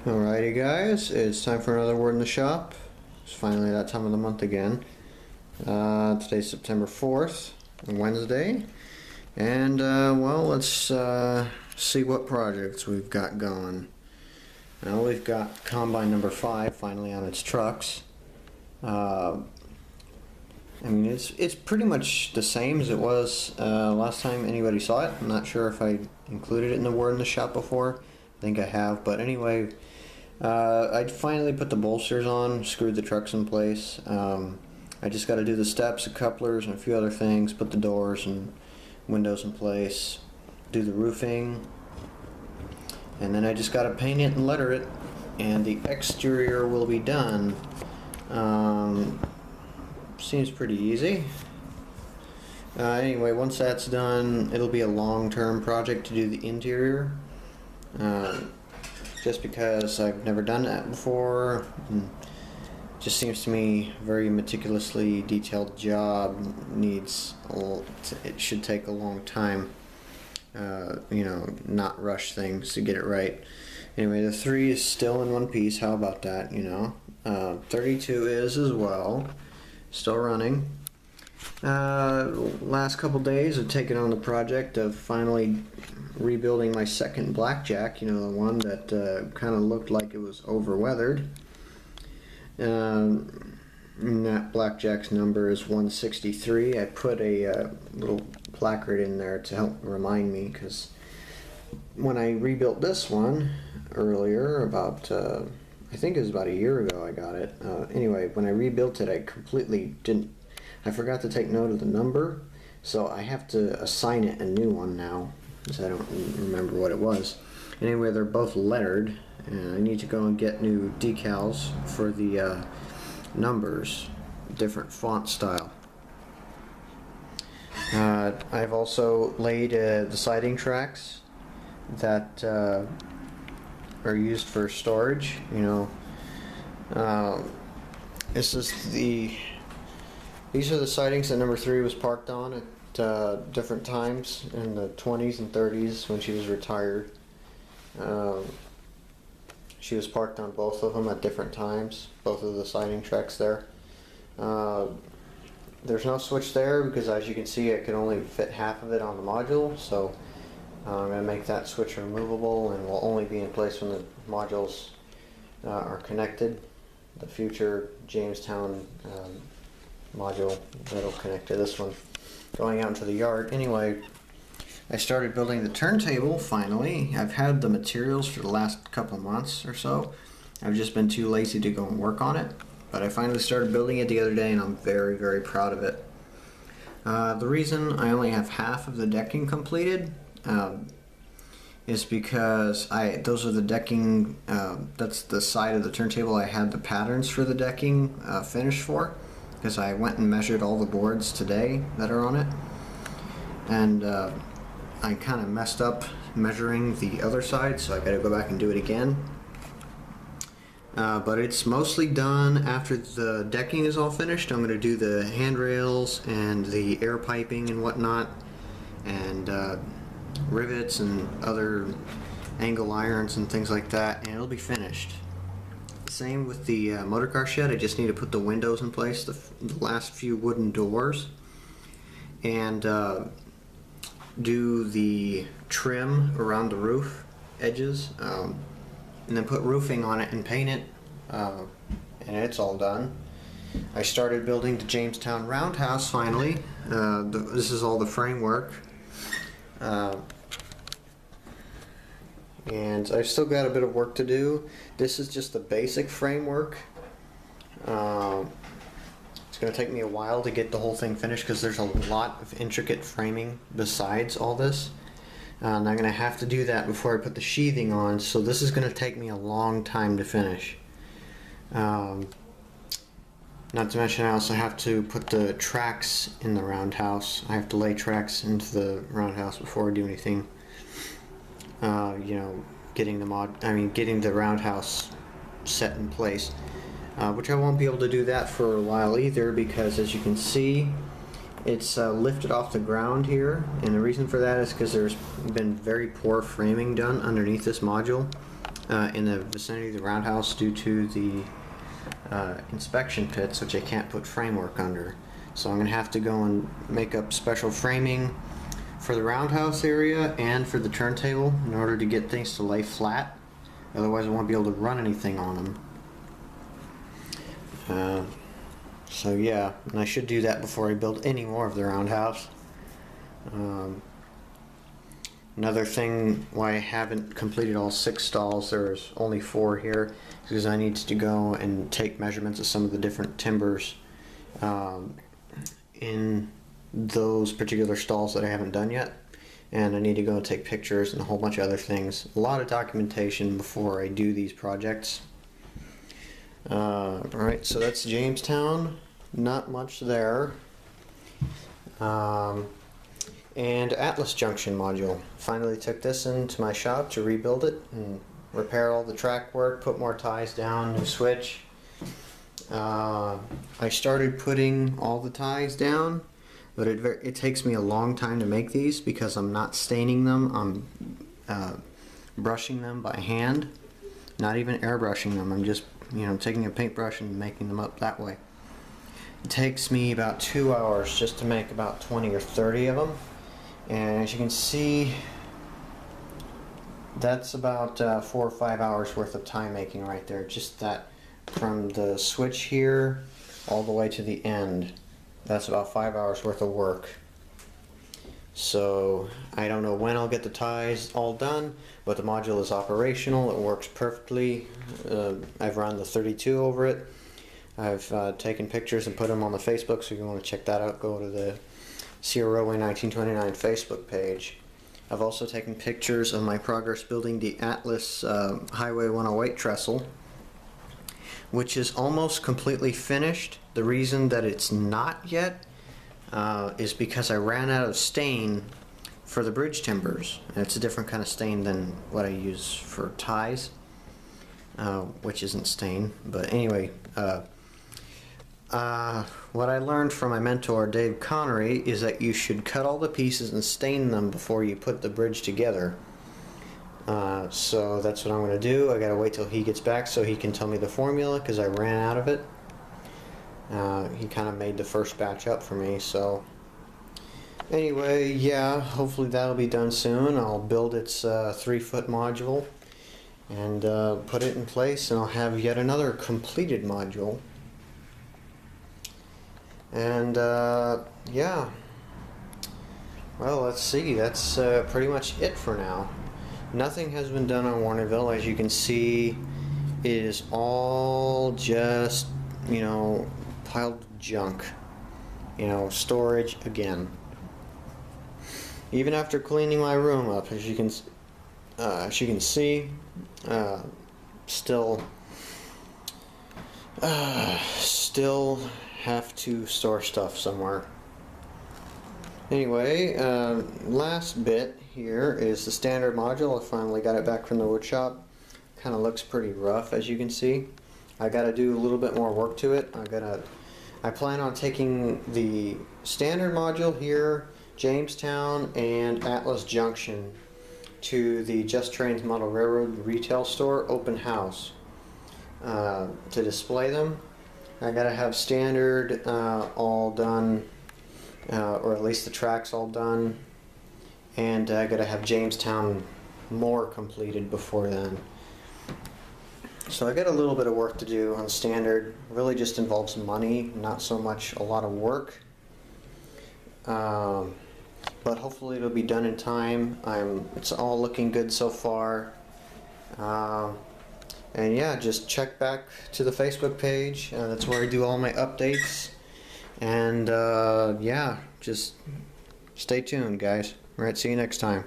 Alrighty guys, it's time for another Word in the Shop. It's finally that time of the month again. Today's September 4th, Wednesday. And well, let's see what projects we've got going. Now we've got Combine number 5 finally on its trucks. I mean, it's pretty much the same as it was last time anybody saw it. I'm not sure if I included it in the Word in the Shop before. I think I have, but anyway, I finally put the bolsters on, screwed the trucks in place. I just got to do the steps, the couplers, and a few other things, put the doors and windows in place, do the roofing, and then I just got to paint it and letter it, and the exterior will be done. Seems pretty easy. Anyway, once that's done, it'll be a long-term project to do the interior. Just because I've never done that before. And just seems to me a very meticulously detailed job. It should take a long time. You know, not rush things to get it right. Anyway, the 3 is still in one piece. How about that? You know, 32 is as well. Still running. Last couple days I've taken on the project of finally rebuilding my second blackjack, you know, the one that kind of looked like it was over weathered. That blackjack's number is 163. I put a little placard in there to help remind me, because when I rebuilt this one earlier, about I think it was about a year ago I got it. Anyway, when I rebuilt it, I forgot to take note of the number, so I have to assign it a new one now, because I don't remember what it was. Anyway, they're both lettered, and I need to go and get new decals for the numbers, different font style. I've also laid the siding tracks that are used for storage. You know, these are the sidings that number 3 was parked on at different times in the 20s and 30s when she was retired. She was parked on both of them at different times, both of the siding tracks there. There's no switch there because, as you can see, I could only fit half of it on the module, so I'm going to make that switch removable and will only be in place when the modules are connected. The future Jamestown module that'll connect to this one going out into the yard. Anyway, I started building the turntable finally. I've had the materials for the last couple months or so. I've just been too lazy to go and work on it, but I finally started building it the other day and I'm very, very proud of it. The reason I only have half of the decking completed is because those are the decking, that's the side of the turntable I had the patterns for the decking finished for, because I went and measured all the boards today that are on it, and I kind of messed up measuring the other side, so I gotta go back and do it again. But it's mostly done. After the decking is all finished, I'm gonna do the handrails and the air piping and whatnot, and rivets and other angle irons and things like that, and it'll be finished. Same with the motor car shed. I just need to put the windows in place, the last few wooden doors, and do the trim around the roof edges, and then put roofing on it and paint it, and it's all done. I started building the Jamestown Roundhouse finally. This is all the framework, and I've still got a bit of work to do. This is just the basic framework. It's going to take me a while to get the whole thing finished because there's a lot of intricate framing besides all this. And I'm going to have to do that before I put the sheathing on, so this is going to take me a long time to finish. Not to mention I also have to put the tracks in the roundhouse. I have to lay tracks into the roundhouse before I do anything. You know, getting the roundhouse set in place, which I won't be able to do that for a while either, because as you can see, it's lifted off the ground here, and the reason for that is because there's been very poor framing done underneath this module. in the vicinity of the roundhouse due to the inspection pits, which I can't put framework under. So I'm going to have to go and make up special framing for the roundhouse area and for the turntable in order to get things to lay flat. Otherwise I won't be able to run anything on them. So yeah, and I should do that before I build any more of the roundhouse. Another thing why I haven't completed all 6 stalls, there's only 4 here, is because I need to go and take measurements of some of the different timbers in those particular stalls that I haven't done yet. And I need to go and take pictures and a whole bunch of other things. A lot of documentation before I do these projects. Alright, so that's Jamestown. Not much there. And Atlas Junction module. Finally took this into my shop to rebuild it and repair all the track work, put more ties down, new switch. I started putting all the ties down, but it takes me a long time to make these because I'm not staining them. I'm brushing them by hand, not even airbrushing them. I'm just, taking a paintbrush and making them up that way. It takes me about 2 hours just to make about 20 or 30 of them. And as you can see, that's about 4 or 5 hours worth of time making right there. Just that from the switch here all the way to the end. That's about 5 hours worth of work. So I don't know when I'll get the ties all done, but the module is operational. It works perfectly. I've run the 32 over it. I've taken pictures and put them on the Facebook, so if you want to check that out, go to the Sierra Railway 1929 Facebook page. I've also taken pictures of my progress building the Atlas Highway 108 trestle, which is almost completely finished. The reason that it's not yet is because I ran out of stain for the bridge timbers. And it's a different kind of stain than what I use for ties, which isn't stain. But anyway, what I learned from my mentor Dave Connery is that you should cut all the pieces and stain them before you put the bridge together. So that's what I'm going to do. I gotta wait till he gets back so he can tell me the formula, because I ran out of it. He kind of made the first batch up for me, so anyway, yeah, hopefully that'll be done soon. I'll build its 3-foot module and put it in place, and I'll have yet another completed module. And yeah, well, let's see, that's pretty much it for now. Nothing has been done on Warnerville. As you can see, it is all just, piled junk. Storage again. Even after cleaning my room up, as you can see, still have to store stuff somewhere. Anyway, last bit here is the standard module. I finally got it back from the wood shop. Kind of looks pretty rough, as you can see. I got to do a little bit more work to it. I plan on taking the standard module here, Jamestown and Atlas Junction, to the Just Trains Model Railroad retail store open house to display them. I got to have standard all done, or at least the tracks all done, and I got to have Jamestown more completed before then. So I got a little bit of work to do on standard. Really just involves money, not so much a lot of work. But hopefully it'll be done in time. It's all looking good so far. And yeah, just check back to the Facebook page. That's where I do all my updates. And yeah, just stay tuned, guys. Alright, see you next time.